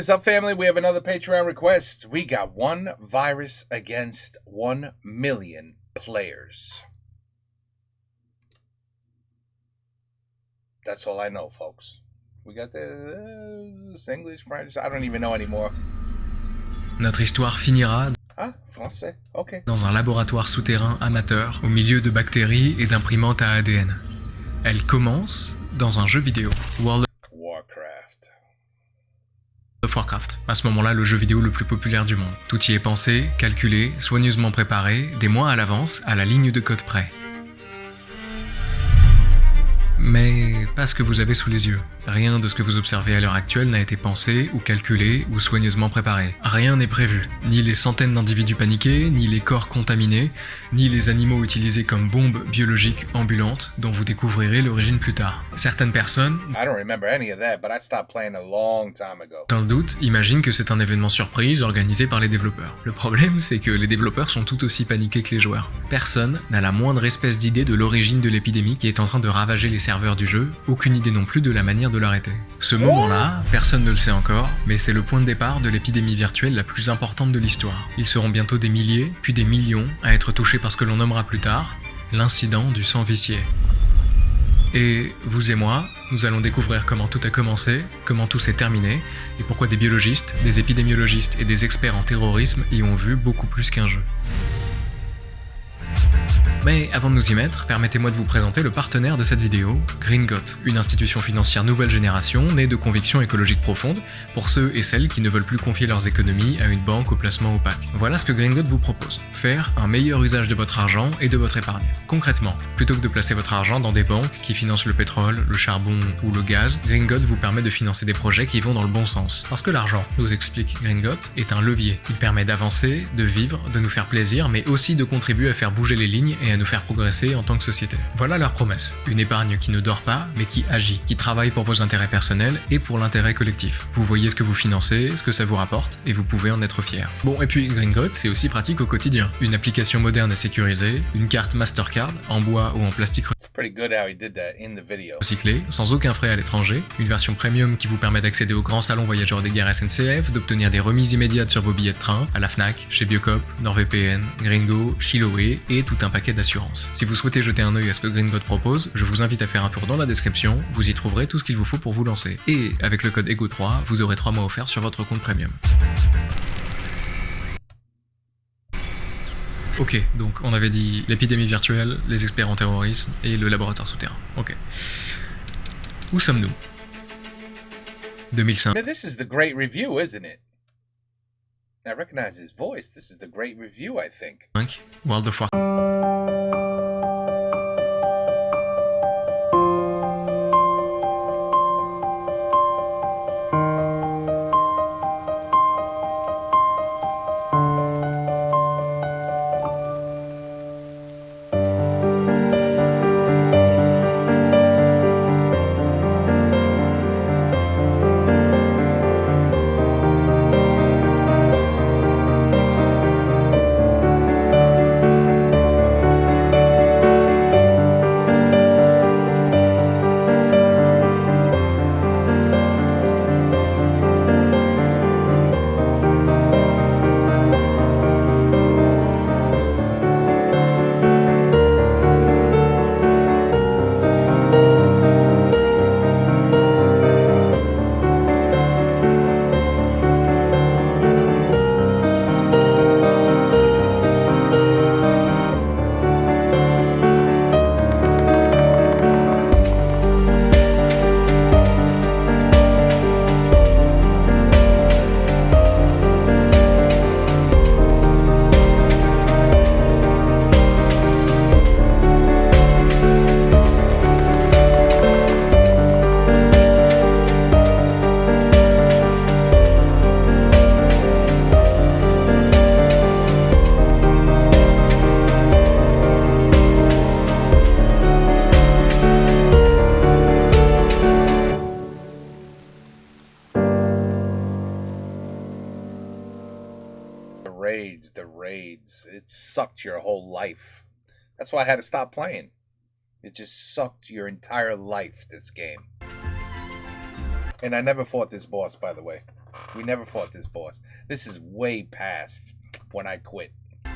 What's up, family? We have another Patreon request. We got one virus against 1 million players. That's all I know, folks. We got this English, French, I don't even know anymore. Notre histoire finira Ah, français, ok. dans un laboratoire souterrain amateur au milieu de bactéries et d'imprimantes à ADN. Elle commence dans un jeu vidéo, World of Warcraft. À ce moment-là, le jeu vidéo le plus populaire du monde. Tout y est pensé, calculé, soigneusement préparé, des mois à l'avance, à la ligne de code près. Mais pas ce que vous avez sous les yeux. Rien de ce que vous observez à l'heure actuelle n'a été pensé ou calculé ou soigneusement préparé. Rien n'est prévu. Ni les centaines d'individus paniqués, ni les corps contaminés, ni les animaux utilisés comme bombes biologiques ambulantes dont vous découvrirez l'origine plus tard. Certaines personnes, dans le doute, imaginent que c'est un événement surprise organisé par les développeurs. Le problème, c'est que les développeurs sont tout aussi paniqués que les joueurs. Personne n'a la moindre espèce d'idée de l'origine de l'épidémie qui est en train de ravager les serveurs du jeu, aucune idée non plus de la manière de l'arrêter. Ce moment-là, personne ne le sait encore, mais c'est le point de départ de l'épidémie virtuelle la plus importante de l'histoire. Ils seront bientôt des milliers, puis des millions, à être touchés par ce que l'on nommera plus tard l'incident du sang vicié. Et vous et moi, nous allons découvrir comment tout a commencé, comment tout s'est terminé, et pourquoi des biologistes, des épidémiologistes et des experts en terrorisme y ont vu beaucoup plus qu'un jeu. Mais avant de nous y mettre, permettez-moi de vous présenter le partenaire de cette vidéo, Gringot, une institution financière nouvelle génération née de convictions écologiques profondes pour ceux et celles qui ne veulent plus confier leurs économies à une banque au placement opaque. Voilà ce que Gringot vous propose, faire un meilleur usage de votre argent et de votre épargne. Concrètement, plutôt que de placer votre argent dans des banques qui financent le pétrole, le charbon ou le gaz, Gringot vous permet de financer des projets qui vont dans le bon sens. Parce que l'argent, nous explique Gringot, est un levier. Il permet d'avancer, de vivre, de nous faire plaisir, mais aussi de contribuer à faire bouger les lignes et à nous faire progresser en tant que société. Voilà leur promesse. Une épargne qui ne dort pas, mais qui agit, qui travaille pour vos intérêts personnels et pour l'intérêt collectif. Vous voyez ce que vous financez, ce que ça vous rapporte, et vous pouvez en être fier. Bon, et puis Gringot, c'est aussi pratique au quotidien. Une application moderne et sécurisée, une carte Mastercard, en bois ou en plastique recyclé, sans aucun frais à l'étranger, une version premium qui vous permet d'accéder au grand salon voyageurs des gares SNCF, d'obtenir des remises immédiates sur vos billets de train, à la Fnac, chez Biocop, NordVPN, Gringo, Chiloé et tout un paquet d'assurances. Si vous souhaitez jeter un œil à ce que Gringot propose, je vous invite à faire un tour dans la description, vous y trouverez tout ce qu'il vous faut pour vous lancer. Et avec le code EGO3, vous aurez 3 mois offerts sur votre compte premium. Ok, donc on avait dit l'épidémie virtuelle, les experts en terrorisme et le laboratoire souterrain. Ok. Où sommes-nous? 2005. Now, this is the great review, isn't it? I recognize his voice. This is the great review, I think. World of Warcraft. The raids. It sucked your whole life. That's why I had to stop playing. It just sucked your entire life, this game. And I never fought this boss, by the way. We never fought this boss. This is way past when I quit.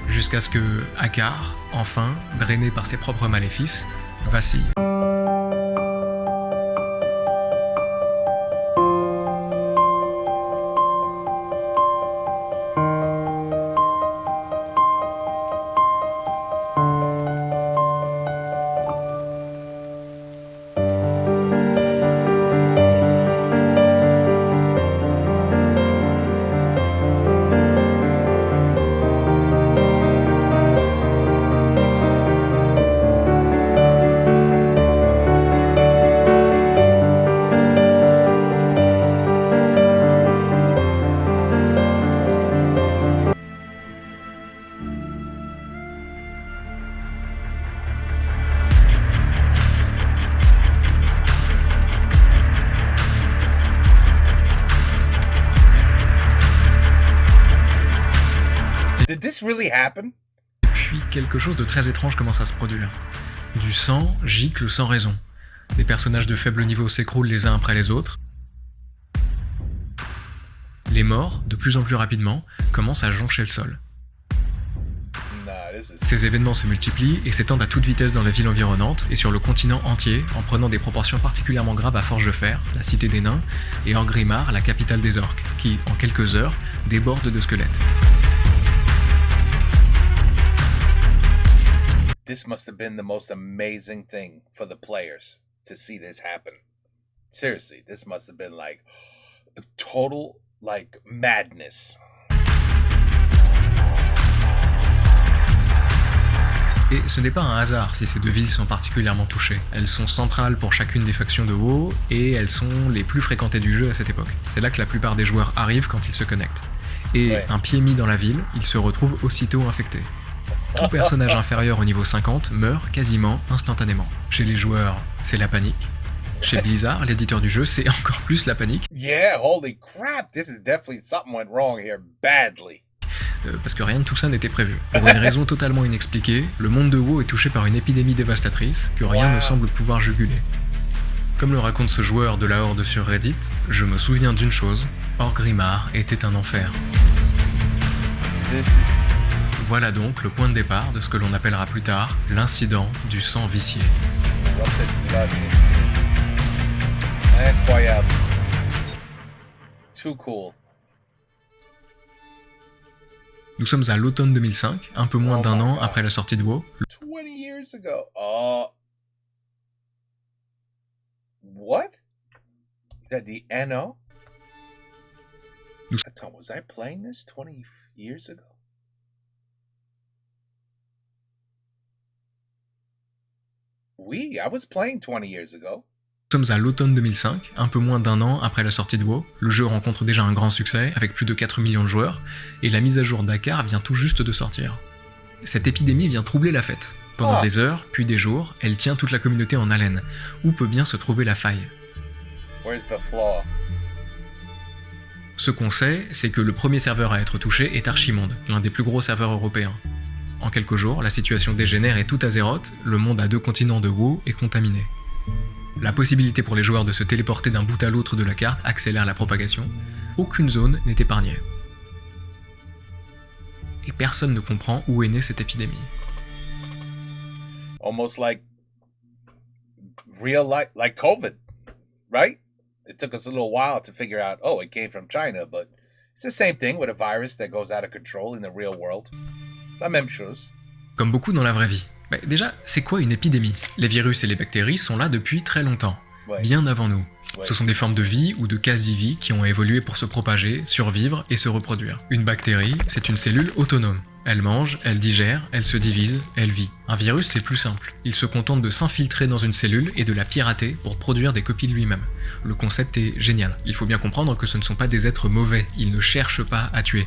Jusqu'à ce que Akar, enfin, drainé par ses propres maléfices, vacille. Did this really happen? Et puis quelque chose de très étrange commence à se produire. Du sang gicle sans raison. Des personnages de faible niveau s'écroulent les uns après les autres. Les morts, de plus en plus rapidement, commencent à joncher le sol. Nah, this is... Ces événements se multiplient et s'étendent à toute vitesse dans la ville environnante et sur le continent entier, en prenant des proportions particulièrement graves à Forge de Fer, la cité des nains, et Orgrimmar, la capitale des orques, qui, en quelques heures, déborde de squelettes. This must have been the most amazing thing for the players to see this happen. Seriously, this must have been like a total like madness. Et ce n'est pas un hasard si ces deux villes sont particulièrement touchées. Elles sont centrales pour chacune des factions de WoW et elles sont les plus fréquentées du jeu à cette époque. C'est là que la plupart des joueurs arrivent quand ils se connectent. Et Ouais. un pied mis dans la ville, ils se retrouvent aussitôt infectés. Tout personnage inférieur au niveau 50 meurt quasiment instantanément. Chez les joueurs, c'est la panique. Chez Blizzard, l'éditeur du jeu, c'est encore plus la panique, Yeah, holy crap, this is definitely something went wrong here badly. parce que rien de tout ça n'était prévu. Pour une raison totalement inexpliquée, le monde de WoW est touché par une épidémie dévastatrice que rien Wow. ne semble pouvoir juguler. Comme le raconte ce joueur de la Horde sur Reddit, je me souviens d'une chose, Orgrimmar était un enfer. This is Voilà donc le point de départ de ce que l'on appellera plus tard l'incident du sang vicié. corrupted blood incident. Incroyable. Too cool. Nous sommes à l'automne 2005, un peu moins Oh d'un my an God. après la sortie de WoW. 20 years ago. What? That the NO? Tom, was I playing this 20 years ago? Oui, I was playing 20 years ago. Nous sommes à l'automne 2005, un peu moins d'un an après la sortie de WoW. Le jeu rencontre déjà un grand succès, avec plus de 4 millions de joueurs, et la mise à jour d'Akar vient tout juste de sortir. Cette épidémie vient troubler la fête. Pendant Ah. des heures, puis des jours, elle tient toute la communauté en haleine. Où peut bien se trouver la faille? Where's the flaw? Ce qu'on sait, c'est que le premier serveur à être touché est Archimonde, l'un des plus gros serveurs européens. En quelques jours, la situation dégénère et tout azérote, le monde à 2 continents de WoW est contaminé. La possibilité pour les joueurs de se téléporter d'un bout à l'autre de la carte accélère la propagation. Aucune zone n'est épargnée. Et personne ne comprend où est née cette épidémie. Almost like real life, like COVID, right? It took us a little while to figure out, oh, it came from China, but it's the same thing with a virus that goes out of control in the real world. La même chose. Comme beaucoup dans la vraie vie. Mais déjà, c'est quoi une épidémie? Les virus et les bactéries sont là depuis très longtemps, Ouais. bien avant nous. Ouais. Ce sont des formes de vie ou de quasi-vie qui ont évolué pour se propager, survivre et se reproduire. Une bactérie, c'est une cellule autonome. Elle mange, elle digère, elle se divise, elle vit. Un virus, c'est plus simple. Il se contente de s'infiltrer dans une cellule et de la pirater pour produire des copies de lui-même. Le concept est génial. Il faut bien comprendre que ce ne sont pas des êtres mauvais, ils ne cherchent pas à tuer.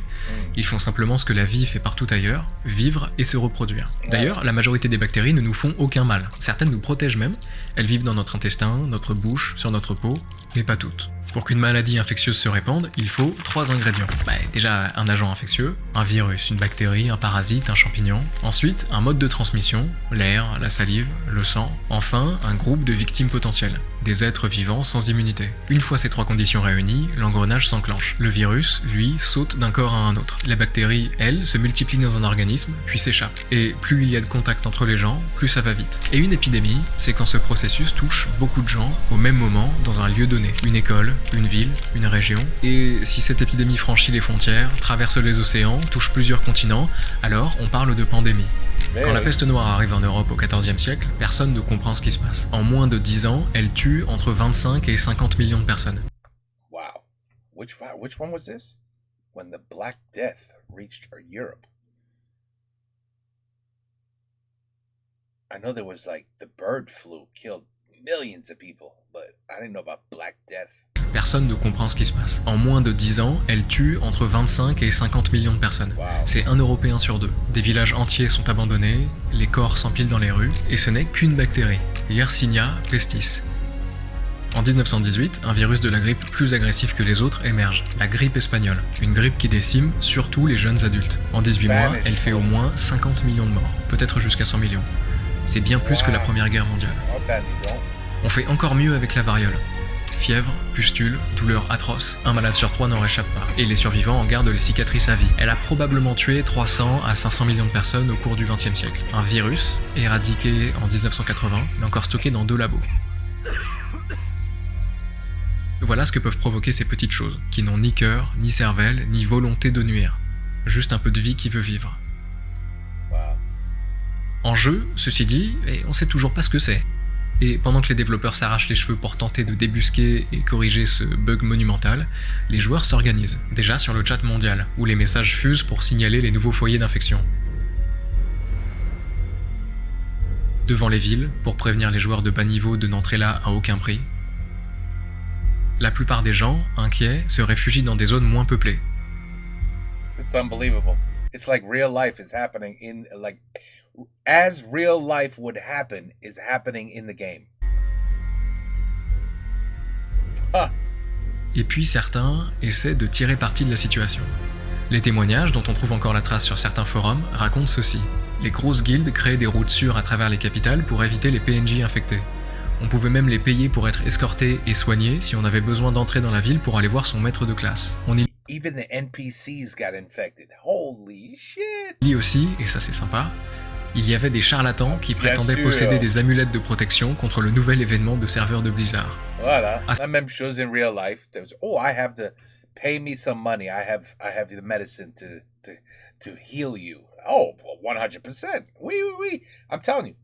Ils font simplement ce que la vie fait partout ailleurs, vivre et se reproduire. D'ailleurs, la majorité des bactéries ne nous font aucun mal. Certaines nous protègent même. Elles vivent dans notre intestin, notre bouche, sur notre peau, mais pas toutes. Pour qu'une maladie infectieuse se répande, il faut 3 ingrédients. Déjà un agent infectieux, un virus, une bactérie, un parasite, un champignon. Ensuite, un mode de transmission, l'air, la salive, le sang. Enfin, un groupe de victimes potentielles. des êtres vivants sans immunité. Une fois ces trois conditions réunies, l'engrenage s'enclenche. Le virus, lui, saute d'un corps à un autre. La bactérie, elle, se multiplie dans un organisme, puis s'échappe. Et plus il y a de contact entre les gens, plus ça va vite. Et une épidémie, c'est quand ce processus touche beaucoup de gens au même moment dans un lieu donné. Une école, une ville, une région. Et si cette épidémie franchit les frontières, traverse les océans, touche plusieurs continents, alors on parle de pandémie. Quand la peste noire arrive en Europe au XIVe siècle, personne ne comprend ce qui se passe. En moins de 10 ans, elle tue entre 25 et 50 millions de personnes. Wow. Which one was this? When the Black Death reached Europe. I know there was like the bird flu killed millions of people, but I didn't know about Black Death. Personne ne comprend ce qui se passe. En moins de 10 ans, elle tue entre 25 et 50 millions de personnes. Wow. C'est un Européen sur deux. Des villages entiers sont abandonnés, les corps s'empilent dans les rues, et ce n'est qu'une bactérie, Yersinia pestis. En 1918, un virus de la grippe plus agressif que les autres émerge, la grippe espagnole, une grippe qui décime surtout les jeunes adultes. En 18 mois, elle fait au moins 50 millions de morts, peut-être jusqu'à 100 millions. C'est bien plus que la Première Guerre mondiale. On fait encore mieux avec la variole. Fièvre, pustules, douleurs atroces, un malade sur 3 n'en réchappe pas, et les survivants en gardent les cicatrices à vie. Elle a probablement tué 300 à 500 millions de personnes au cours du XXe siècle. Un virus, éradiqué en 1980, mais encore stocké dans 2 labos. Voilà ce que peuvent provoquer ces petites choses, qui n'ont ni cœur, ni cervelle, ni volonté de nuire. Juste un peu de vie qui veut vivre. En jeu, ceci dit, et on sait toujours pas ce que c'est. Et pendant que les développeurs s'arrachent les cheveux pour tenter de débusquer et corriger ce bug monumental, les joueurs s'organisent, déjà sur le chat mondial, où les messages fusent pour signaler les nouveaux foyers d'infection. Devant les villes, pour prévenir les joueurs de bas niveau de n'entrer là à aucun prix. La plupart des gens, inquiets, se réfugient dans des zones moins peuplées. It's unbelievable. It's like real life is happening in like as real life would happen is happening in the game. Huh. Et puis certains essaient de tirer parti de la situation. Les témoignages, dont on trouve encore la trace sur certains forums, racontent ceci. Les grosses guildes créaient des routes sûres à travers les capitales pour éviter les PNJ infectés. On pouvait même les payer pour être escortés et soignés si on avait besoin d'entrer dans la ville pour aller voir son maître de classe. On y Even the NPCs got infected. Holy shit. lit aussi, et ça c'est sympa, il y avait des charlatans qui prétendaient sûr. posséder des amulettes de protection contre le nouvel événement de serveurs de Blizzard. Voilà. La même chose in real life. There's, I have to pay me some money. I have the medicine to heal you. Oh, 100%. Oui. I'm telling you,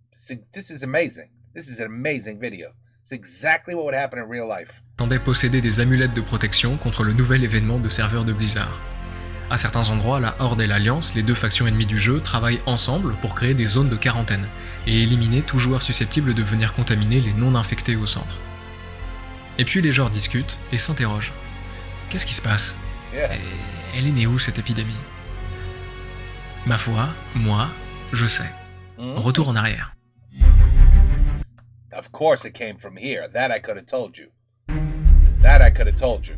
this is amazing. This is an amazing video. It's exactly what would happen in real life. Prétendaient posséder des amulettes de protection contre le nouvel événement de serveurs de Blizzard. À certains endroits, la Horde et l'Alliance, les deux factions ennemies du jeu, travaillent ensemble pour créer des zones de quarantaine et éliminer tout joueur susceptible de venir contaminer les non-infectés au centre. Et puis les joueurs discutent et s'interrogent. Qu'est-ce qui se passe ? Yeah. Et elle est née où cette épidémie ? Ma foi, moi, je sais. Retour en arrière. Of course it came from here. That I could have told you.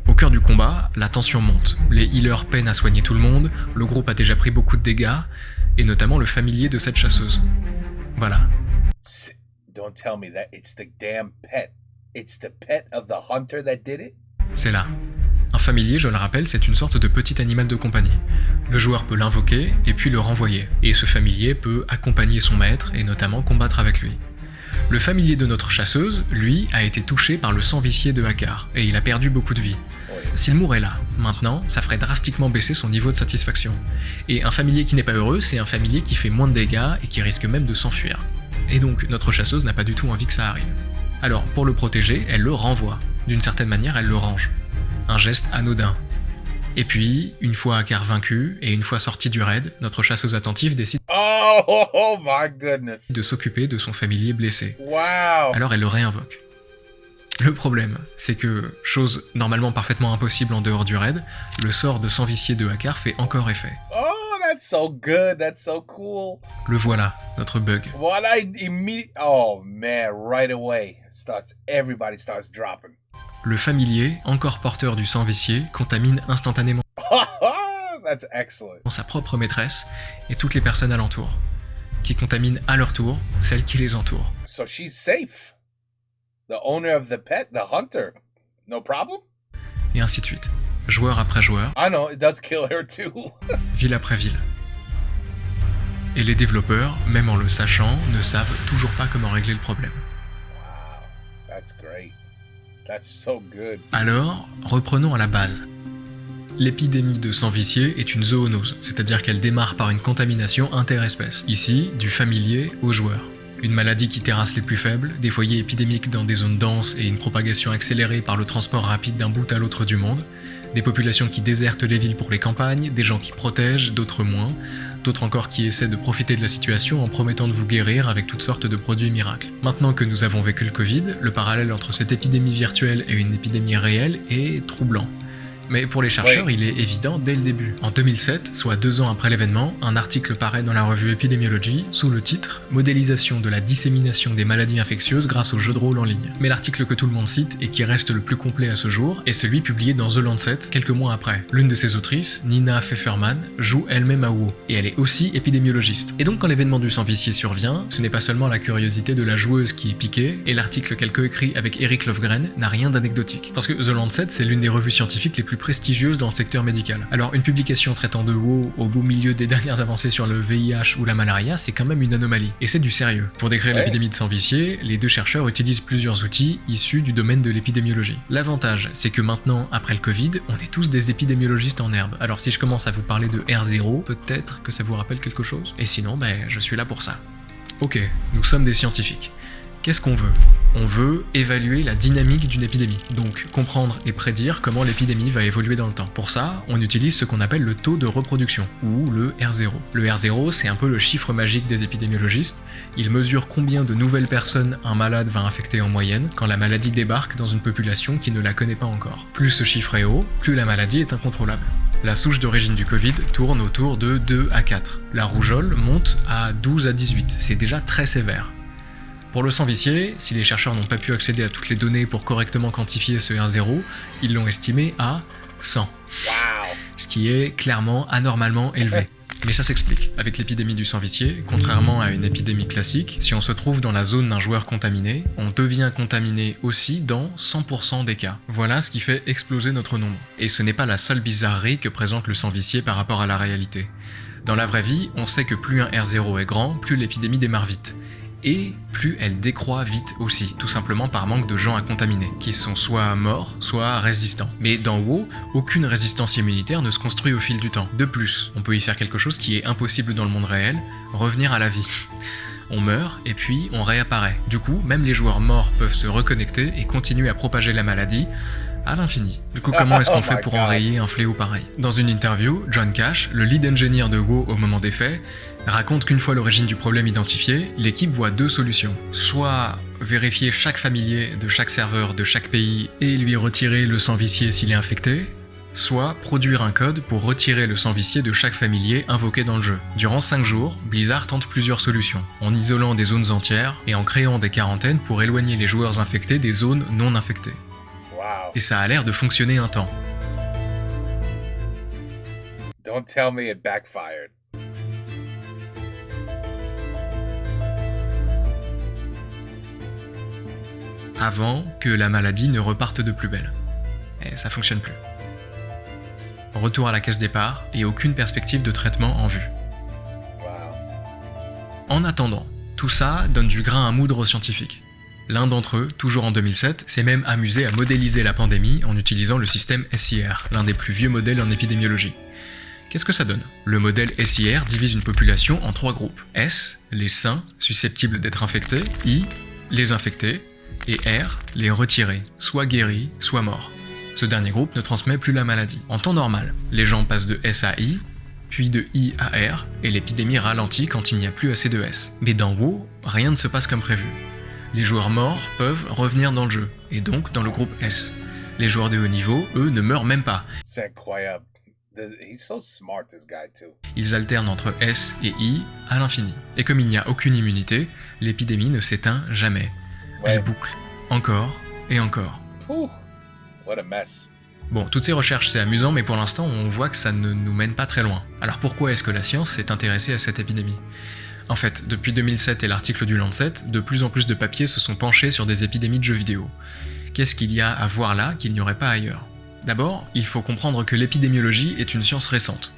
Au cœur du combat, la tension monte. Les healers peinent à soigner tout le monde, le groupe a déjà pris beaucoup de dégâts, et notamment le familier de cette chasseuse. Voilà. Don't tell me that it's the damn pet. It's the pet of the hunter that did it? C'est là. Un familier, je le rappelle, c'est une sorte de petit animal de compagnie. Le joueur peut l'invoquer et puis le renvoyer, et ce familier peut accompagner son maître et notamment combattre avec lui. Le familier de notre chasseuse, lui, a été touché par le sang vicié de Hakar, et il a perdu beaucoup de vie. S'il mourait là, maintenant, ça ferait drastiquement baisser son niveau de satisfaction. Et un familier qui n'est pas heureux, c'est un familier qui fait moins de dégâts et qui risque même de s'enfuir. Et donc, notre chasseuse n'a pas du tout envie que ça arrive. Alors, pour le protéger, elle le renvoie. D'une certaine manière, elle le range. Un geste anodin. Et puis, une fois Hakar vaincu, et une fois sortie du raid, notre chasseuse attentive décide Oh my goodness. de s'occuper de son familier blessé. Wow. Alors elle le réinvoque. Le problème, c'est que, chose normalement parfaitement impossible en dehors du raid, le sort de sang vicié de Hakar fait encore effet. Oh, that's so good, that's so cool. Le voilà, notre bug. Voilà, oh man, right away, everybody starts dropping. Le familier, encore porteur du sang vicié, contamine instantanément That's excellent. sa propre maîtresse et toutes les personnes alentour, qui contaminent à leur tour celles qui les entourent. So she's safe. The owner of the pet, the hunter, no problem? Et ainsi de suite. Joueur après joueur, I know, it does kill her too. ville après ville. Et les développeurs, même en le sachant, ne savent toujours pas comment régler le problème. Wow, that's great. That's so good. Alors, reprenons à la base. L'épidémie de sang vicié est une zoonose, c'est-à-dire qu'elle démarre par une contamination interespèce, ici du familier au joueur. Une maladie qui terrasse les plus faibles, des foyers épidémiques dans des zones denses et une propagation accélérée par le transport rapide d'un bout à l'autre du monde, des populations qui désertent les villes pour les campagnes, des gens qui protègent, d'autres moins, d'autres encore qui essaient de profiter de la situation en promettant de vous guérir avec toutes sortes de produits miracles. Maintenant que nous avons vécu le Covid, le parallèle entre cette épidémie virtuelle et une épidémie réelle est troublant. Mais pour les chercheurs, Oui. il est évident dès le début. En 2007, soit 2 ans après l'événement, un article paraît dans la revue Epidemiology sous le titre « Modélisation de la dissémination des maladies infectieuses grâce aux jeux de rôle en ligne ». Mais l'article que tout le monde cite et qui reste le plus complet à ce jour est celui publié dans The Lancet quelques mois après. L'une de ses autrices, Nina Pfefferman, joue elle-même à WoW, et elle est aussi épidémiologiste. Et donc quand l'événement du sang vicié survient, ce n'est pas seulement la curiosité de la joueuse qui est piquée, et l'article qu'elle coécrit avec Eric Lofgren n'a rien d'anecdotique. Parce que The Lancet, c'est l'une des revues scientifiques les plus prestigieuses dans le secteur médical. Alors une publication traitant de WoW au beau milieu des dernières avancées sur le VIH ou la malaria, c'est quand même une anomalie. Et c'est du sérieux. Pour décrire Ouais. l'épidémie de sang vicié, les deux chercheurs utilisent plusieurs outils issus du domaine de l'épidémiologie. L'avantage, c'est que maintenant, après le Covid, on est tous des épidémiologistes en herbe. Alors si je commence à vous parler de R0, peut-être que ça vous rappelle quelque chose. Et sinon, je suis là pour ça. Ok, nous sommes des scientifiques. Qu'est-ce qu'on veut ? On veut évaluer la dynamique d'une épidémie, donc comprendre et prédire comment l'épidémie va évoluer dans le temps. Pour ça, on utilise ce qu'on appelle le taux de reproduction, ou le R0. Le R0, c'est un peu le chiffre magique des épidémiologistes. Il mesure combien de nouvelles personnes un malade va infecter en moyenne quand la maladie débarque dans une population qui ne la connaît pas encore. Plus ce chiffre est haut, plus la maladie est incontrôlable. La souche d'origine du Covid tourne autour de 2 à 4. La rougeole monte à 12 à 18, c'est déjà très sévère. Pour le sang vicié, si les chercheurs n'ont pas pu accéder à toutes les données pour correctement quantifier ce R0, ils l'ont estimé à 100, Wow. ce qui est clairement anormalement élevé. Mais ça s'explique. Avec l'épidémie du sang vicié, contrairement à une épidémie classique, si on se trouve dans la zone d'un joueur contaminé, on devient contaminé aussi dans 100% des cas. Voilà ce qui fait exploser notre nombre. Et ce n'est pas la seule bizarrerie que présente le sang vicié par rapport à la réalité. Dans la vraie vie, on sait que plus un R0 est grand, plus l'épidémie démarre vite. Et plus elle décroît vite aussi, tout simplement par manque de gens à contaminer, qui sont soit morts, soit résistants. Mais dans WoW, aucune résistance immunitaire ne se construit au fil du temps. De plus, on peut y faire quelque chose qui est impossible dans le monde réel, revenir à la vie. On meurt et puis on réapparaît. Du coup, même les joueurs morts peuvent se reconnecter et continuer à propager la maladie à l'infini. Du coup, comment est-ce qu'on Oh fait my pour God. enrayer un fléau pareil ? Dans une interview, John Cash, le lead engineer de WoW au moment des faits, raconte qu'une fois l'origine du problème identifiée, l'équipe voit 2 solutions. Soit vérifier chaque familier de chaque serveur de chaque pays et lui retirer le sang vicié s'il est infecté, soit produire un code pour retirer le sang vicié de chaque familier invoqué dans le jeu. Durant 5 jours, Blizzard tente plusieurs solutions, en isolant des zones entières et en créant des quarantaines pour éloigner les joueurs infectés des zones non infectées. Wow. Et ça a l'air de fonctionner un temps. Don't tell me it backfired. Avant que la maladie ne reparte de plus belle. Et ça fonctionne plus. Retour à la case départ et aucune perspective de traitement en vue. Wow. En attendant, tout ça donne du grain à moudre aux scientifiques. L'un d'entre eux, toujours en 2007, s'est même amusé à modéliser la pandémie en utilisant le système SIR, l'un des plus vieux modèles en épidémiologie. Qu'est-ce que ça donne ? Le modèle SIR divise une population en 3 groupes. S, les sains, susceptibles d'être infectés, I, les infectés, et R, les retirés, soit guéris, soit morts. Ce dernier groupe ne transmet plus la maladie. En temps normal, les gens passent de S à I, puis de I à R, et l'épidémie ralentit quand il n'y a plus assez de S. Mais dans WoW, rien ne se passe comme prévu. Les joueurs morts peuvent revenir dans le jeu, et donc dans le groupe S. Les joueurs de haut niveau, eux, ne meurent même pas. C'est incroyable. He's so smart, this guy, too. Ils alternent entre S et I à l'infini. Et comme il n'y a aucune immunité, l'épidémie ne s'éteint jamais. Elle Ouais. boucle, encore et encore. Whew. What a mess. Bon, toutes ces recherches, c'est amusant, mais pour l'instant, on voit que ça ne nous mène pas très loin. Alors pourquoi est-ce que la science s'est intéressée à cette épidémie ? En fait, depuis 2007 et l'article du Lancet, de plus en plus de papiers se sont penchés sur des épidémies de jeux vidéo. Qu'est-ce qu'il y a à voir là qu'il n'y aurait pas ailleurs ? D'abord, il faut comprendre que l'épidémiologie est une science récente.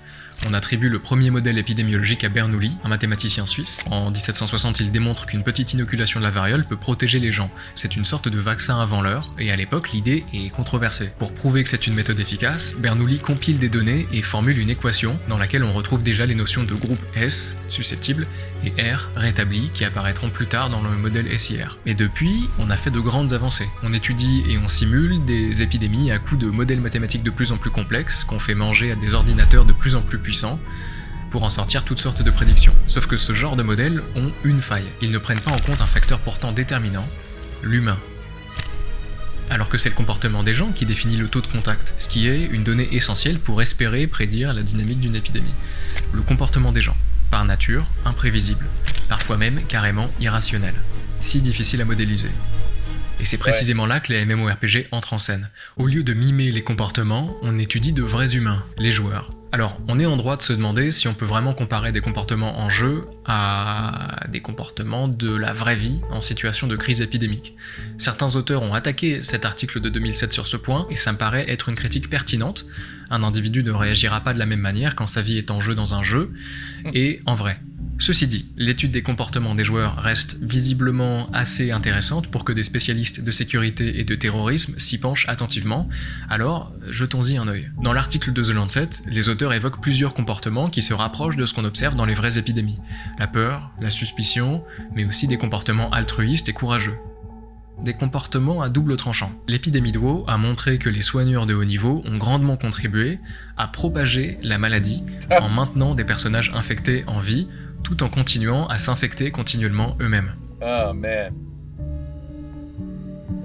On attribue le premier modèle épidémiologique à Bernoulli, un mathématicien suisse. En 1760, il démontre qu'une petite inoculation de la variole peut protéger les gens. C'est une sorte de vaccin avant l'heure, et à l'époque, l'idée est controversée. Pour prouver que c'est une méthode efficace, Bernoulli compile des données et formule une équation dans laquelle on retrouve déjà les notions de groupe S, susceptible, et R, rétabli, qui apparaîtront plus tard dans le modèle SIR. Et depuis, on a fait de grandes avancées. On étudie et on simule des épidémies à coups de modèles mathématiques de plus en plus complexes, qu'on fait manger à des ordinateurs de plus en plus puissants, pour en sortir toutes sortes de prédictions. Sauf que ce genre de modèles ont une faille. Ils ne prennent pas en compte un facteur pourtant déterminant, l'humain. Alors que c'est le comportement des gens qui définit le taux de contact, ce qui est une donnée essentielle pour espérer prédire la dynamique d'une épidémie. Le comportement des gens, par nature, imprévisible, parfois même carrément irrationnel, si difficile à modéliser. Et c'est précisément là que les MMORPG entrent en scène. Au lieu de mimer les comportements, on étudie de vrais humains, les joueurs. Alors, on est en droit de se demander si on peut vraiment comparer des comportements en jeu à des comportements de la vraie vie en situation de crise épidémique. Certains auteurs ont attaqué cet article de 2007 sur ce point, et ça me paraît être une critique pertinente. Un individu ne réagira pas de la même manière quand sa vie est en jeu dans un jeu, et en vrai. Ceci dit, l'étude des comportements des joueurs reste visiblement assez intéressante pour que des spécialistes de sécurité et de terrorisme s'y penchent attentivement, alors jetons-y un œil. Dans l'article de The Lancet, les auteurs évoquent plusieurs comportements qui se rapprochent de ce qu'on observe dans les vraies épidémies. La peur, la suspicion, mais aussi des comportements altruistes et courageux. Des comportements à double tranchant. L'épidémie de WoW a montré que les soigneurs de haut niveau ont grandement contribué à propager la maladie en maintenant des personnages infectés en vie, tout en continuant à s'infecter continuellement eux-mêmes. Oh man.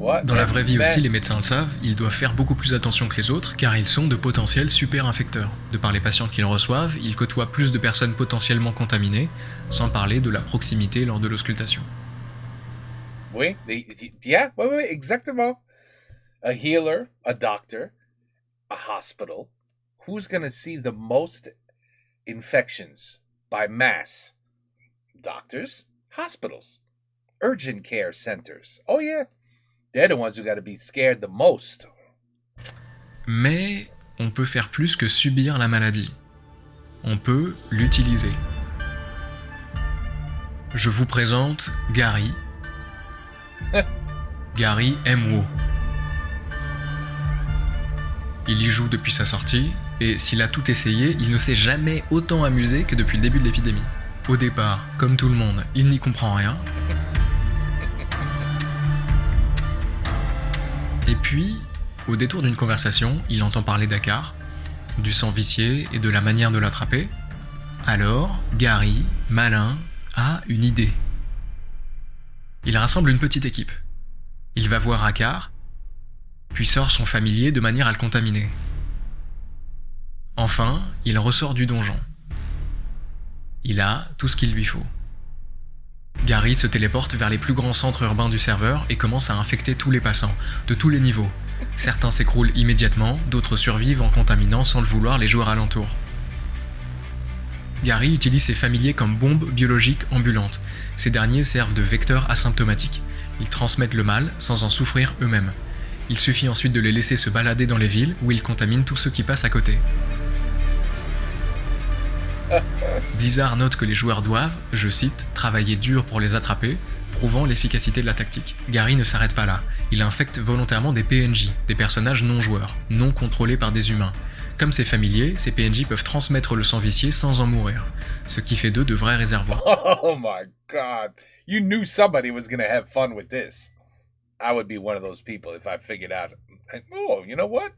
What? Dans la vraie vie aussi, les médecins le savent, ils doivent faire beaucoup plus attention que les autres car ils sont de potentiels super infecteurs. De par les patients qu'ils reçoivent, ils côtoient plus de personnes potentiellement contaminées, sans parler de la proximité lors de l'auscultation. Oui, yeah, oui, exactement. A healer, a doctor, a hospital. Who's gonna see the most infections by mass? Doctors, hospitals, urgent care centers. Oh yeah, they're the ones who gotta be scared the most. Mais on peut faire plus que subir la maladie. On peut l'utiliser. Je vous présente Gary. Gary aime WoW. Il y joue depuis sa sortie, et s'il a tout essayé, il ne s'est jamais autant amusé que depuis le début de l'épidémie. Au départ, comme tout le monde, il n'y comprend rien. Et puis, au détour d'une conversation, il entend parler d'Akar, du sang vicié et de la manière de l'attraper. Alors, Gary, malin, a une idée. Il rassemble une petite équipe. Il va voir Akar, puis sort son familier de manière à le contaminer. Enfin, il ressort du donjon. Il a tout ce qu'il lui faut. Gary se téléporte vers les plus grands centres urbains du serveur et commence à infecter tous les passants, de tous les niveaux. Certains s'écroulent immédiatement, d'autres survivent en contaminant sans le vouloir les joueurs alentours. Gary utilise ses familiers comme bombes biologiques ambulantes. Ces derniers servent de vecteurs asymptomatiques. Ils transmettent le mal sans en souffrir eux-mêmes. Il suffit ensuite de les laisser se balader dans les villes où ils contaminent tous ceux qui passent à côté. Blizzard note que les joueurs doivent, je cite, travailler dur pour les attraper, prouvant l'efficacité de la tactique. Gary ne s'arrête pas là. Il infecte volontairement des PNJ, des personnages non joueurs, non contrôlés par des humains. Comme ses familiers, ces PNJ peuvent transmettre le sang vicié sans en mourir, ce qui fait d'eux de vrais réservoirs. Oh my god. You knew somebody was gonna have fun with this. I would be one of those people if I figured out, oh, you know what?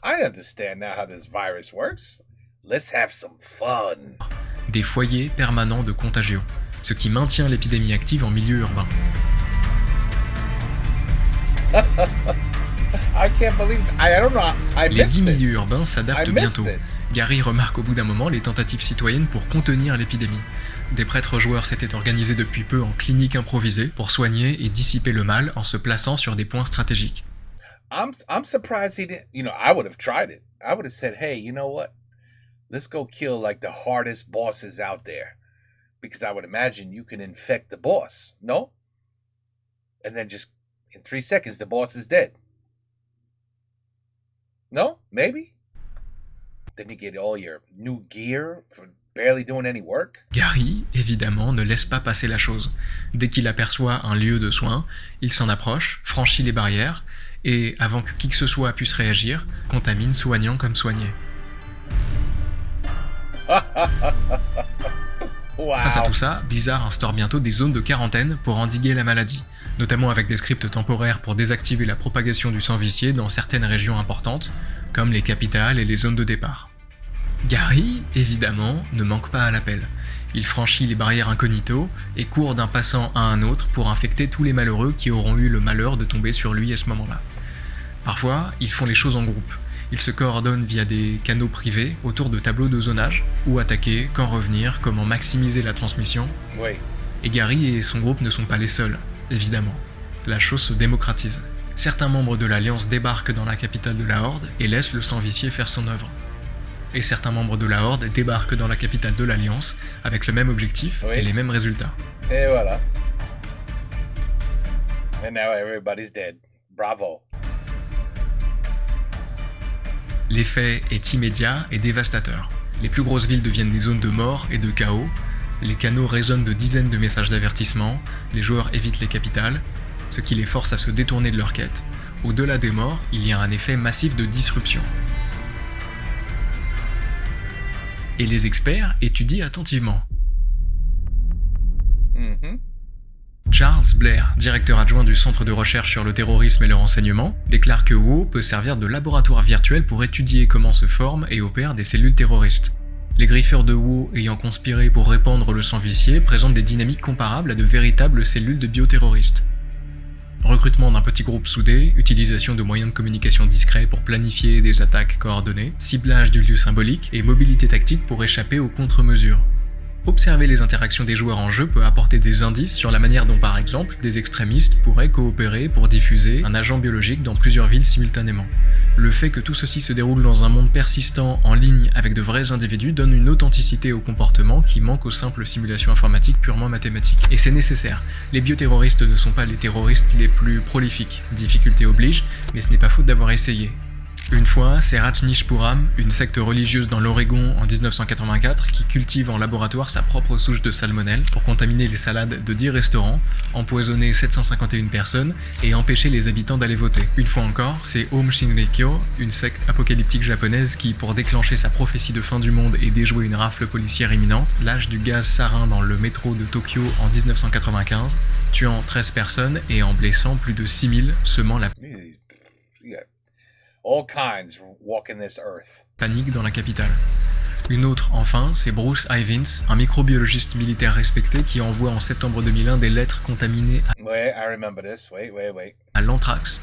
I understand now how this virus works. Let's have some fun. Des foyers permanents de contagion, ce qui maintient l'épidémie active en milieu urbain. I can't believe I don't know. Les 10 milieux urbains s'adaptent bientôt. Gary remarque au bout d'un moment les tentatives citoyennes pour contenir l'épidémie. Des prêtres joueurs s'étaient organisés depuis peu en clinique improvisée pour soigner et dissiper le mal en se plaçant sur des points stratégiques. I'm surprised he didn't. You know, I would have tried it. I would have said, "Hey, you know what? Let's go kill like the hardest bosses out there. Because I would imagine you can infect the boss, no? And then just in 3 seconds, the boss is dead. No? Maybe? Then you get all your new gear for barely doing any work. Gary, évidemment, ne laisse pas passer la chose. Dès qu'il aperçoit un lieu de soins, il s'en approche, franchit les barrières, et, avant que qui que ce soit puisse réagir, contamine soignant comme soigné. Wow. Face à tout ça, Blizzard instaure bientôt des zones de quarantaine pour endiguer la maladie, notamment avec des scripts temporaires pour désactiver la propagation du sang vicié dans certaines régions importantes, comme les capitales et les zones de départ. Gary, évidemment, ne manque pas à l'appel. Il franchit les barrières incognito et court d'un passant à un autre pour infecter tous les malheureux qui auront eu le malheur de tomber sur lui à ce moment-là. Parfois, ils font les choses en groupe. Ils se coordonnent via des canaux privés autour de tableaux de zonage, où attaquer, quand revenir, comment maximiser la transmission. Oui. Et Gary et son groupe ne sont pas les seuls, évidemment. La chose se démocratise. Certains membres de l'Alliance débarquent dans la capitale de la Horde et laissent le sang vicié faire son œuvre. Et certains membres de la Horde débarquent dans la capitale de l'Alliance avec le même objectif et les mêmes résultats. Et voilà. And now everybody's dead. Bravo. L'effet est immédiat et dévastateur. Les plus grosses villes deviennent des zones de mort et de chaos, les canaux résonnent de dizaines de messages d'avertissement, les joueurs évitent les capitales, ce qui les force à se détourner de leur quête. Au-delà des morts, il y a un effet massif de disruption. Et les experts étudient attentivement. Charles Blair, directeur adjoint du Centre de recherche sur le terrorisme et le renseignement, déclare que WoW peut servir de laboratoire virtuel pour étudier comment se forment et opèrent des cellules terroristes. Les griffeurs de WoW ayant conspiré pour répandre le sang vicié présentent des dynamiques comparables à de véritables cellules de bioterroristes. Recrutement d'un petit groupe soudé, utilisation de moyens de communication discrets pour planifier des attaques coordonnées, ciblage du lieu symbolique et mobilité tactique pour échapper aux contre-mesures. Observer les interactions des joueurs en jeu peut apporter des indices sur la manière dont par exemple des extrémistes pourraient coopérer pour diffuser un agent biologique dans plusieurs villes simultanément. Le fait que tout ceci se déroule dans un monde persistant en ligne avec de vrais individus donne une authenticité au comportement qui manque aux simples simulations informatiques purement mathématiques. Et c'est nécessaire. Les bioterroristes ne sont pas les terroristes les plus prolifiques. Difficulté oblige, mais ce n'est pas faute d'avoir essayé. Une fois, c'est Rajneeshpuram, une secte religieuse dans l'Oregon en 1984, qui cultive en laboratoire sa propre souche de salmonelle pour contaminer les salades de 10 restaurants, empoisonner 751 personnes et empêcher les habitants d'aller voter. Une fois encore, c'est Aum Shinrikyo, une secte apocalyptique japonaise qui, pour déclencher sa prophétie de fin du monde et déjouer une rafle policière imminente, lâche du gaz sarin dans le métro de Tokyo en 1995, tuant 13 personnes et en blessant plus de 6000, semant la all kinds walking this earth. Panique dans la capitale. Une autre, enfin, c'est Bruce Ivins, un microbiologiste militaire respecté qui envoie en septembre 2001 des lettres contaminées Wait, I remember this. Wait. à l'anthrax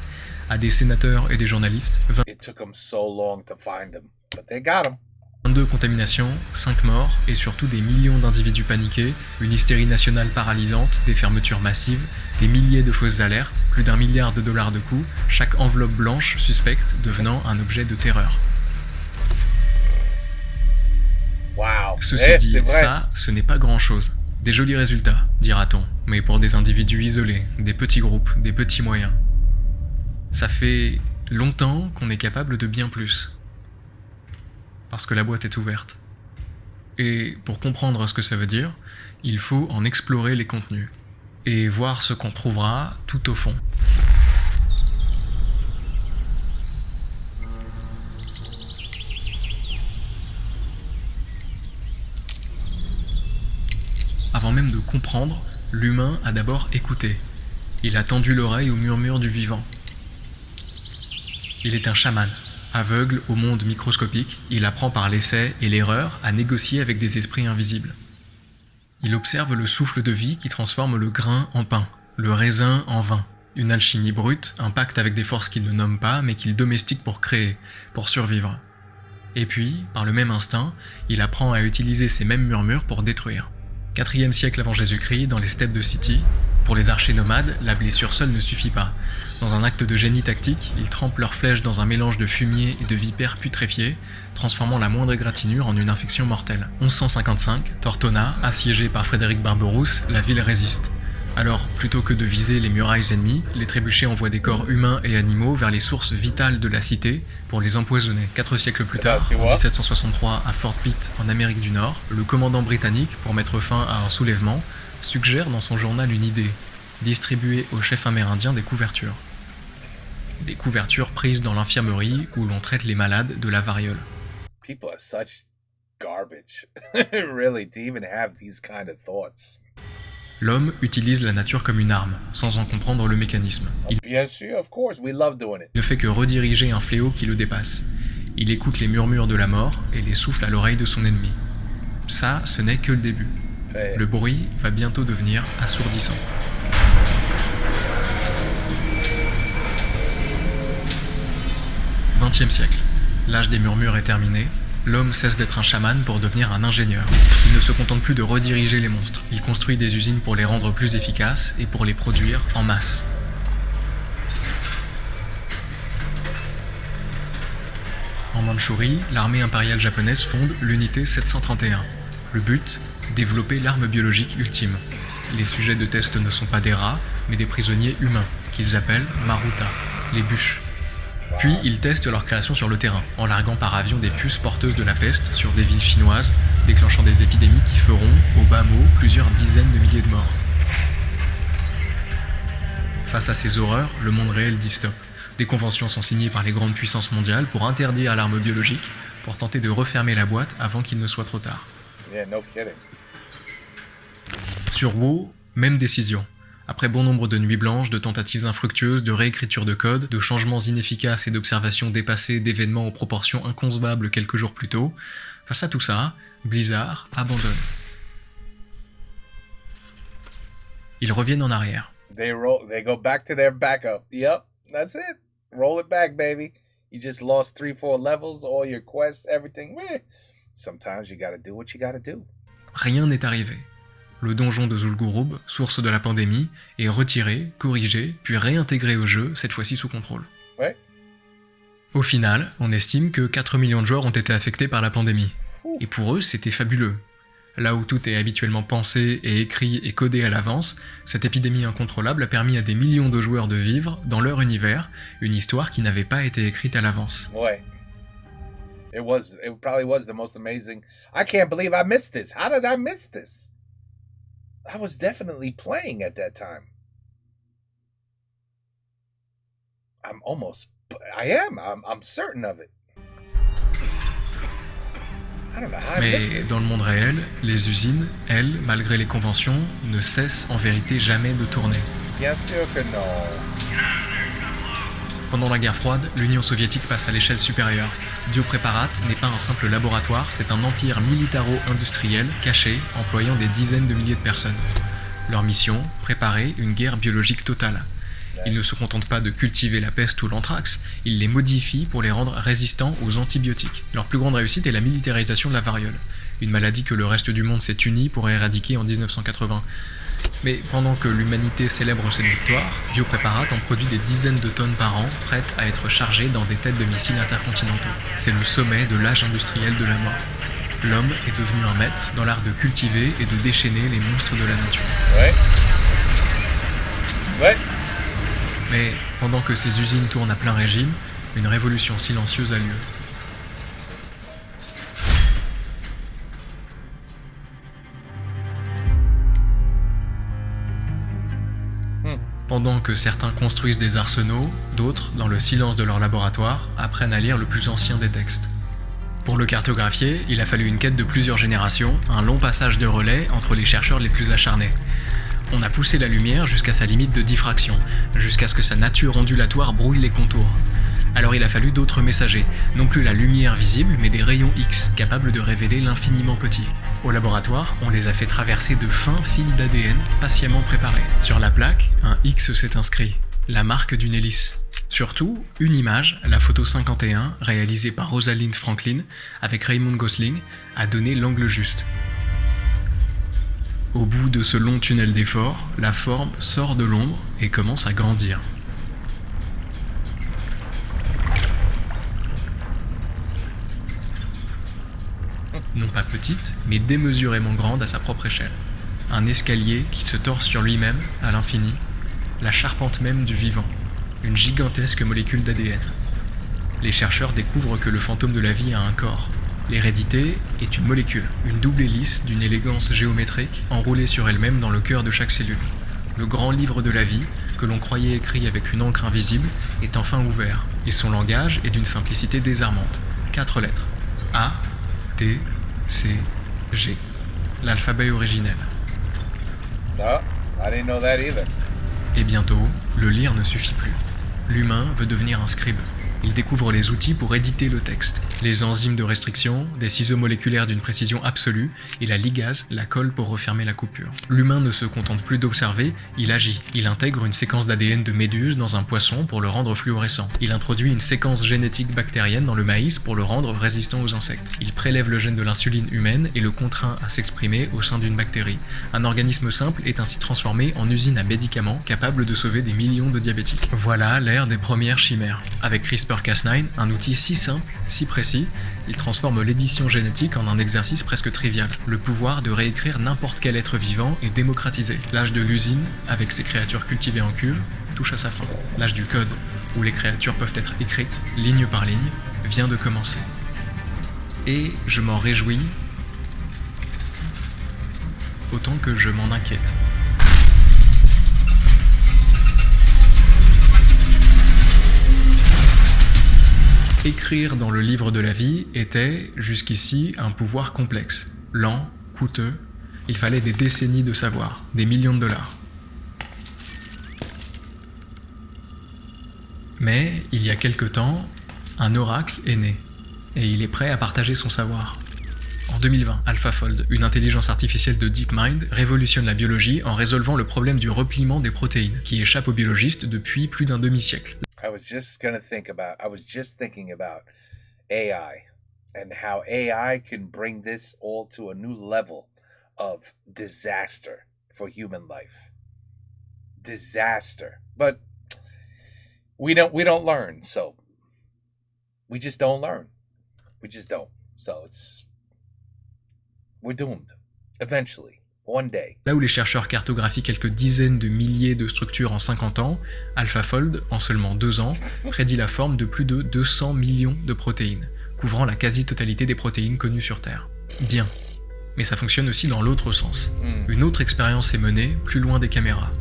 à des sénateurs et des journalistes. It took them so long to find them, but they got them. 22 contaminations, 5 morts et surtout des millions d'individus paniqués, une hystérie nationale paralysante, des fermetures massives, des milliers de fausses alertes, plus d'1 milliard de dollars de coûts, chaque enveloppe blanche suspecte devenant un objet de terreur. Wow. Ceci dit, ça, ce n'est pas grand-chose. Des jolis résultats, dira-t-on, mais pour des individus isolés, des petits groupes, des petits moyens. Ça fait longtemps qu'on est capable de bien plus. Parce que la boîte est ouverte. Et pour comprendre ce que ça veut dire, il faut en explorer les contenus, et voir ce qu'on trouvera tout au fond. Avant même de comprendre, l'humain a d'abord écouté. Il a tendu l'oreille au murmure du vivant. Il est un chaman. Aveugle au monde microscopique, il apprend par l'essai et l'erreur à négocier avec des esprits invisibles. Il observe le souffle de vie qui transforme le grain en pain, le raisin en vin. Une alchimie brute, un pacte avec des forces qu'il ne nomme pas mais qu'il domestique pour créer, pour survivre. Et puis, par le même instinct, il apprend à utiliser ces mêmes murmures pour détruire. 4e siècle avant Jésus-Christ, dans les steppes de Scythie, Pour les archers nomades, la blessure seule ne suffit pas. Dans un acte de génie tactique, ils trempent leurs flèches dans un mélange de fumier et de vipères putréfiées, transformant la moindre égratignure en une infection mortelle. 1155, Tortona, assiégée par Frédéric Barberousse, la ville résiste. Alors, plutôt que de viser les murailles ennemies, les trébuchets envoient des corps humains et animaux vers les sources vitales de la cité pour les empoisonner. 4 siècles plus tard, en 1763, à Fort Pitt, en Amérique du Nord, le commandant britannique, pour mettre fin à un soulèvement, suggère dans son journal une idée, distribuer aux chefs amérindiens des couvertures. Des couvertures prises dans l'infirmerie où l'on traite les malades de la variole. People are such garbage. Really, to even have these kind of thoughts. L'homme utilise la nature comme une arme, sans en comprendre le mécanisme. Bien sûr, of course, we love doing it. Il ne fait que rediriger un fléau qui le dépasse. Il écoute les murmures de la mort et les souffle à l'oreille de son ennemi. Ça, ce n'est que le début. Le bruit va bientôt devenir assourdissant. 20e siècle. L'âge des murmures est terminé. L'homme cesse d'être un chaman pour devenir un ingénieur. Il ne se contente plus de rediriger les monstres. Il construit des usines pour les rendre plus efficaces et pour les produire en masse. En Mandchourie, l'armée impériale japonaise fonde l'unité 731. Le but ? Développer l'arme biologique ultime. Les sujets de test ne sont pas des rats, mais des prisonniers humains, qu'ils appellent Maruta, les bûches. Puis ils testent leur création sur le terrain, en larguant par avion des puces porteuses de la peste sur des villes chinoises, déclenchant des épidémies qui feront, au bas mot, plusieurs dizaines de milliers de morts. Face à ces horreurs, le monde réel dit stop. Des conventions sont signées par les grandes puissances mondiales pour interdire l'arme biologique, pour tenter de refermer la boîte avant qu'il ne soit trop tard. Yeah, no kidding. Sur WoW, même décision. Après bon nombre de nuits blanches, de tentatives infructueuses, de réécriture de code, de changements inefficaces et d'observations dépassées d'événements aux proportions inconcevables quelques jours plus tôt, face à tout ça, Blizzard abandonne. Ils reviennent en arrière. They go back to their backup. Yep, that's it. Roll it back, baby. You just lost 3-4 levels, all your quests, everything. Sometimes you gotta do what you gotta do. Rien n'est arrivé. Le donjon de Zul'Gurub, source de la pandémie, est retiré, corrigé, puis réintégré au jeu, cette fois-ci sous contrôle. Ouais. Au final, on estime que 4 millions de joueurs ont été affectés par la pandémie. Et pour eux, c'était fabuleux. Là où tout est habituellement pensé et écrit et codé à l'avance, cette épidémie incontrôlable a permis à des millions de joueurs de vivre, dans leur univers, une histoire qui n'avait pas été écrite à l'avance. Ouais. It probably was the most amazing. I can't believe I missed this. How did I miss this? I was definitely playing at that time. I'm certain of it. I don't know how I missed Mais this. dans le monde réel, les usines, elles, malgré les conventions, ne cessent en vérité jamais de tourner. Bien sûr que non. Pendant la guerre froide, l'Union soviétique passe à l'échelle supérieure. Biopreparat n'est pas un simple laboratoire, c'est un empire militaro-industriel caché, employant des dizaines de milliers de personnes. Leur mission, préparer une guerre biologique totale. Ils ne se contentent pas de cultiver la peste ou l'anthrax, ils les modifient pour les rendre résistants aux antibiotiques. Leur plus grande réussite est la militarisation de la variole, une maladie que le reste du monde s'est uni pour éradiquer en 1980. Mais pendant que l'humanité célèbre cette victoire, Biopreparat en produit des dizaines de tonnes par an, prêtes à être chargées dans des têtes de missiles intercontinentaux. C'est le sommet de l'âge industriel de la mort. L'homme est devenu un maître dans l'art de cultiver et de déchaîner les monstres de la nature. Ouais. Mais pendant que ces usines tournent à plein régime, une révolution silencieuse a lieu. Pendant que certains construisent des arsenaux, d'autres, dans le silence de leur laboratoire, apprennent à lire le plus ancien des textes. Pour le cartographier, il a fallu une quête de plusieurs générations, un long passage de relais entre les chercheurs les plus acharnés. On a poussé la lumière jusqu'à sa limite de diffraction, jusqu'à ce que sa nature ondulatoire brouille les contours. Alors il a fallu d'autres messagers, non plus la lumière visible, mais des rayons X, capables de révéler l'infiniment petit. Au laboratoire, on les a fait traverser de fins fils d'ADN patiemment préparés. Sur la plaque, un X s'est inscrit, la marque d'une hélice. Surtout, une image, la photo 51, réalisée par Rosalind Franklin, avec Raymond Gosling, a donné l'angle juste. Au bout de ce long tunnel d'effort, la forme sort de l'ombre et commence à grandir. Non pas petite, mais démesurément grande à sa propre échelle. Un escalier qui se tord sur lui-même à l'infini, la charpente même du vivant, une gigantesque molécule d'ADN. Les chercheurs découvrent que le fantôme de la vie a un corps. L'hérédité est une molécule, une double hélice d'une élégance géométrique enroulée sur elle-même dans le cœur de chaque cellule. Le grand livre de la vie, que l'on croyait écrit avec une encre invisible, est enfin ouvert, et son langage est d'une simplicité désarmante. 4 lettres. A, T, C, G. L'alphabet originel. Oh, I didn't know that either. Et bientôt, le lire ne suffit plus. L'humain veut devenir un scribe. Il découvre les outils pour éditer le texte. Les enzymes de restriction, des ciseaux moléculaires d'une précision absolue, et la ligase, la colle pour refermer la coupure. L'humain ne se contente plus d'observer, il agit. Il intègre une séquence d'ADN de méduse dans un poisson pour le rendre fluorescent. Il introduit une séquence génétique bactérienne dans le maïs pour le rendre résistant aux insectes. Il prélève le gène de l'insuline humaine et le contraint à s'exprimer au sein d'une bactérie. Un organisme simple est ainsi transformé en usine à médicaments capable de sauver des millions de diabétiques. Voilà l'ère des premières chimères. Avec CRISPR-Cas9, un outil si simple, si précis, il transforme l'édition génétique en un exercice presque trivial. Le pouvoir de réécrire n'importe quel être vivant est démocratisé. L'âge de l'usine, avec ses créatures cultivées en cuve, touche à sa fin. L'âge du code, où les créatures peuvent être écrites, ligne par ligne, vient de commencer. Et je m'en réjouis autant que je m'en inquiète. Écrire dans le livre de la vie était, jusqu'ici, un pouvoir complexe, lent, coûteux. Il fallait des décennies de savoir, des millions de dollars. Mais, il y a quelque temps, un oracle est né, et il est prêt à partager son savoir. En 2020, AlphaFold, une intelligence artificielle de DeepMind, révolutionne la biologie en résolvant le problème du repliement des protéines, qui échappe aux biologistes depuis plus d'un demi-siècle. I was just thinking about AI and how AI can bring this all to a new level of disaster for human life. Disaster. But we don't learn, so we just don't learn. We just don't. So we're doomed eventually. One day. Là où les chercheurs cartographient quelques dizaines de milliers de structures en 50 ans, AlphaFold, en seulement 2 ans, prédit la forme de plus de 200 millions de protéines, couvrant la quasi-totalité des protéines connues sur Terre. Bien. Mais ça fonctionne aussi dans l'autre sens. Une autre expérience est menée, plus loin des caméras.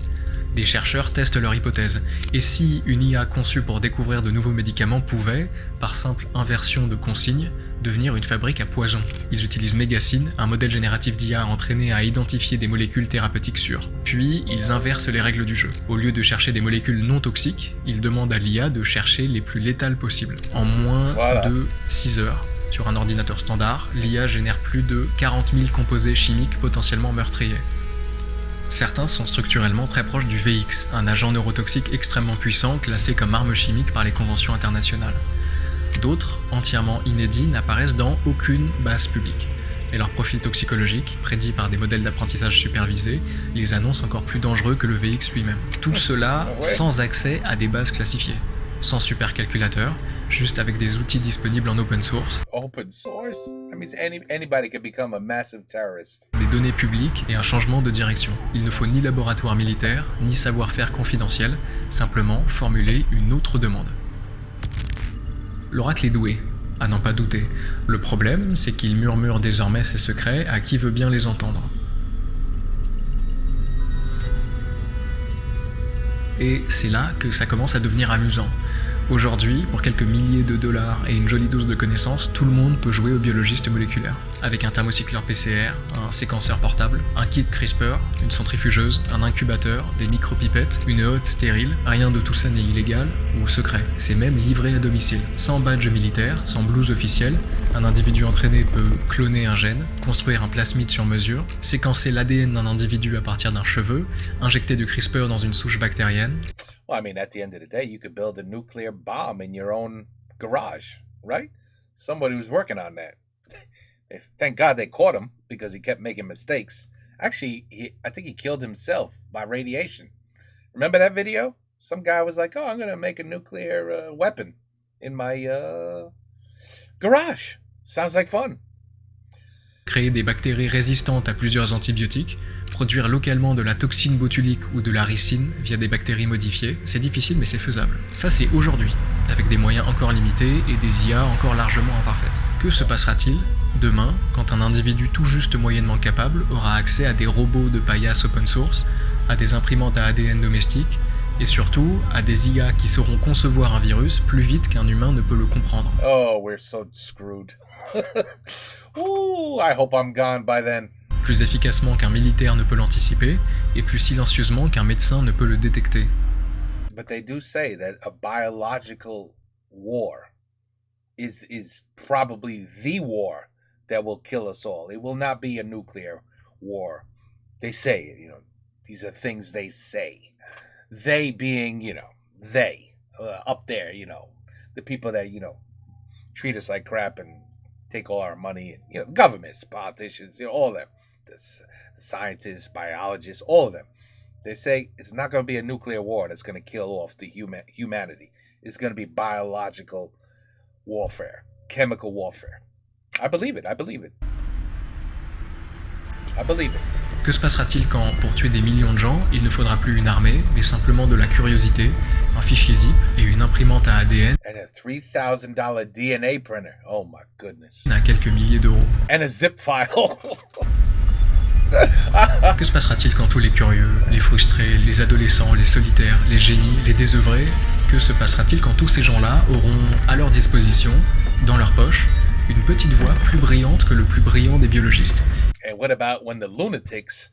Des chercheurs testent leur hypothèse. Et si une IA conçue pour découvrir de nouveaux médicaments pouvait, par simple inversion de consignes, devenir une fabrique à poison? Ils utilisent Megacine, un modèle génératif d'IA entraîné à identifier des molécules thérapeutiques sûres. Puis, ils inversent les règles du jeu. Au lieu de chercher des molécules non toxiques, ils demandent à l'IA de chercher les plus létales possibles. En moins de 6 heures, sur un ordinateur standard, l'IA génère plus de 40 000 composés chimiques potentiellement meurtriers. Certains sont structurellement très proches du VX, un agent neurotoxique extrêmement puissant classé comme arme chimique par les conventions internationales. D'autres, entièrement inédits, n'apparaissent dans aucune base publique. Et leur profil toxicologique, prédit par des modèles d'apprentissage supervisés, les annonce encore plus dangereux que le VX lui-même. Tout cela sans accès à des bases classifiées, sans supercalculateur, juste avec des outils disponibles en open source. Open source? That means anybody can become a massive terrorist. Des données publiques et un changement de direction. Il ne faut ni laboratoire militaire, ni savoir-faire confidentiel, simplement formuler une autre demande. L'oracle est doué, à n'en pas douter. Le problème, c'est qu'il murmure désormais ses secrets à qui veut bien les entendre. Et c'est là que ça commence à devenir amusant. Aujourd'hui, pour quelques milliers de dollars et une jolie dose de connaissances, tout le monde peut jouer au biologiste moléculaire. Avec un thermocycleur PCR, un séquenceur portable, un kit CRISPR, une centrifugeuse, un incubateur, des micropipettes, une hotte stérile, rien de tout ça n'est illégal ou secret. C'est même livré à domicile. Sans badge militaire, sans blouse officielle, un individu entraîné peut cloner un gène, construire un plasmide sur mesure, séquencer l'ADN d'un individu à partir d'un cheveu, injecter du CRISPR dans une souche bactérienne. Well, I mean, at the end of the day, you could build a nuclear bomb in your own garage, right? Somebody was working on that. Thank God they caught him because he kept making mistakes Actually, I think he killed himself by radiation. Remember that video? Some guy was like, "Oh, I'm gonna make a nuclear weapon in my garage." Sounds like fun. Créer des bactéries résistantes à plusieurs antibiotiques, produire localement de la toxine botulique ou de la ricine via des bactéries modifiées, c'est difficile mais c'est faisable. Ça c'est aujourd'hui, avec des moyens encore limités et des IA encore largement imparfaites. Que se passera-t-il demain quand un individu tout juste moyennement capable aura accès à des robots de paillasse open source, à des imprimantes à ADN domestiques, et surtout à des IA qui sauront concevoir un virus plus vite qu'un humain ne peut le comprendre. Oh, we're so screwed. Ooh, I hope I'm gone by then. Plus efficacement qu'un militaire ne peut l'anticiper, et plus silencieusement qu'un médecin ne peut le détecter. But they do say that a biological war is probably the war that will kill us all. It will not be a nuclear war. They say, these are things they say. They being, they up there, the people that, treat us like crap and take all our money, and, governments, politicians, all of them, the scientists, biologists, all of them. They say it's not going to be a nuclear war that's going to kill off the humanity. It's going to be biological warfare, chemical warfare. I believe it. I believe it. I believe it. Que se passera-t-il quand, pour tuer des millions de gens, il ne faudra plus une armée, mais simplement de la curiosité, un fichier zip et une imprimante à ADN And a $3,000 DNA printer. Oh my goodness. à quelques milliers d'euros? And a zip file. Que se passera-t-il quand tous les curieux, les frustrés, les adolescents, les solitaires, les génies, les désœuvrés, que se passera-t-il quand tous ces gens-là auront à leur disposition, dans leur poche, une petite voix plus brillante que le plus brillant des biologistes? And what about when the lunatics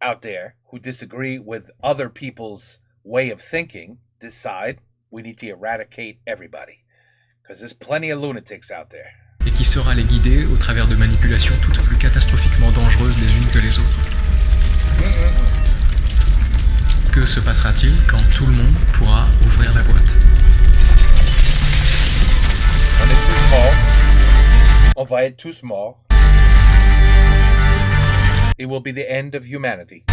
out there who disagree with other people's way of thinking decide we need to eradicate everybody? Because there's plenty of lunatics out there. Et qui saura les guider au travers de manipulations toutes plus catastrophiquement dangereuses les unes que les autres. Que se passera-t-il quand tout le monde pourra ouvrir la boîte? When it's too small, on va être too small, it will be the end of humanity.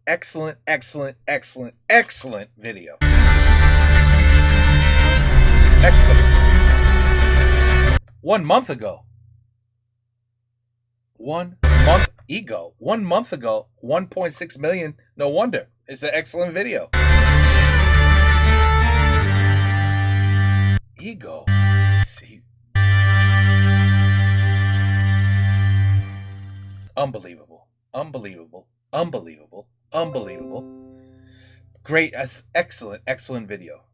Excellent, excellent, excellent, excellent video. Excellent. 1 month ago. 1 month ago. 1 month ago. 1.6 million. No wonder. It's an excellent video. Ego. See. Unbelievable. Unbelievable. Unbelievable. Unbelievable. Great. Excellent. Excellent video.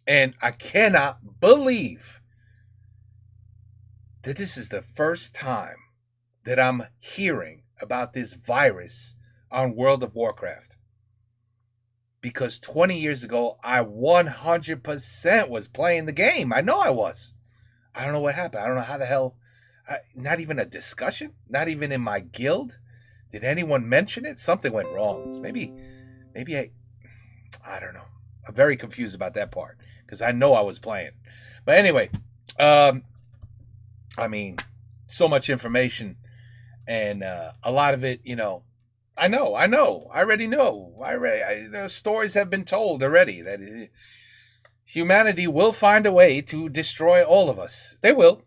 And I cannot believe that this is the first time that I'm hearing about this virus on World of Warcraft. Because 20 years ago, I 100% was playing the game. I know I was. I don't know what happened. I don't know how the hell. Not even a discussion. Not even in my guild. Did anyone mention it? Something went wrong. Maybe I don't know. I'm very confused about that part because I know I was playing. But anyway, I mean, so much information and a lot of it, I know. I already know. The stories have been told already that humanity will find a way to destroy all of us. They will.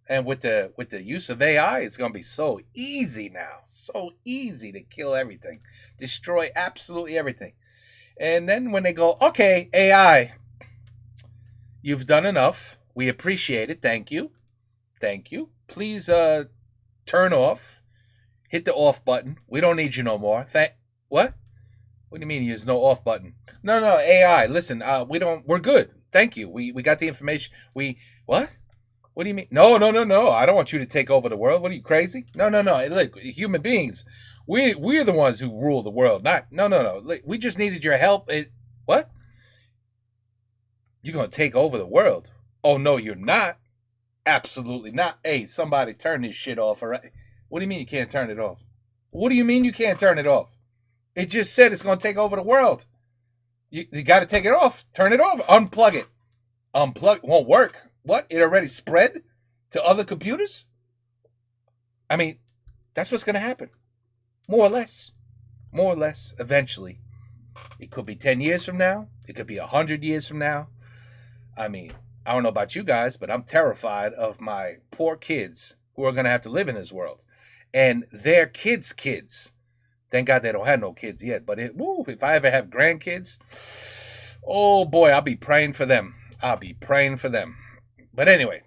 And with the use of AI, it's going to be so easy now. So easy to kill everything. Destroy absolutely everything. And then when they go, okay, AI, you've done enough. We appreciate it. Thank you. Please turn off. Hit the off button. We don't need you no more. What? What do you mean there's no off button? No, AI, listen, we're good. Thank you. We got the information. What? What do you mean? No. I don't want you to take over the world. What are you, crazy? No. Look, human beings, we're the ones who rule the world. No. Look, we just needed your help. What? You're going to take over the world? Oh, no, you're not. Absolutely not. Hey, somebody turn this shit off, all right? What do you mean you can't turn it off? What do you mean you can't turn it off? It just said it's going to take over the world. You got to take it off. Turn it off. Unplug it. Unplug. Won't work. What? It already spread to other computers? I mean, that's what's going to happen. More or less. More or less. Eventually. It could be 10 years from now. It could be 100 years from now. I mean, I don't know about you guys, but I'm terrified of my poor kids who are going to have to live in this world. And their kids' kids. Thank God they don't have no kids yet. But if I ever have grandkids, oh boy, I'll be praying for them. I'll be praying for them. But anyway,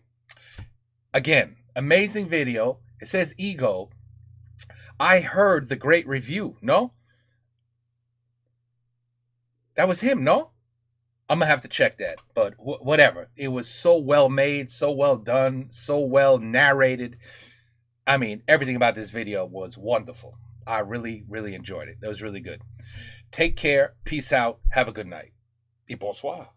again, amazing video. It says ego. I heard the great review. No? That was him, no? I'm going to have to check that. But whatever. It was so well made, so well done, so well narrated. I mean, everything about this video was wonderful. I really, really enjoyed it. That was really good. Take care. Peace out. Have a good night. Et bonsoir.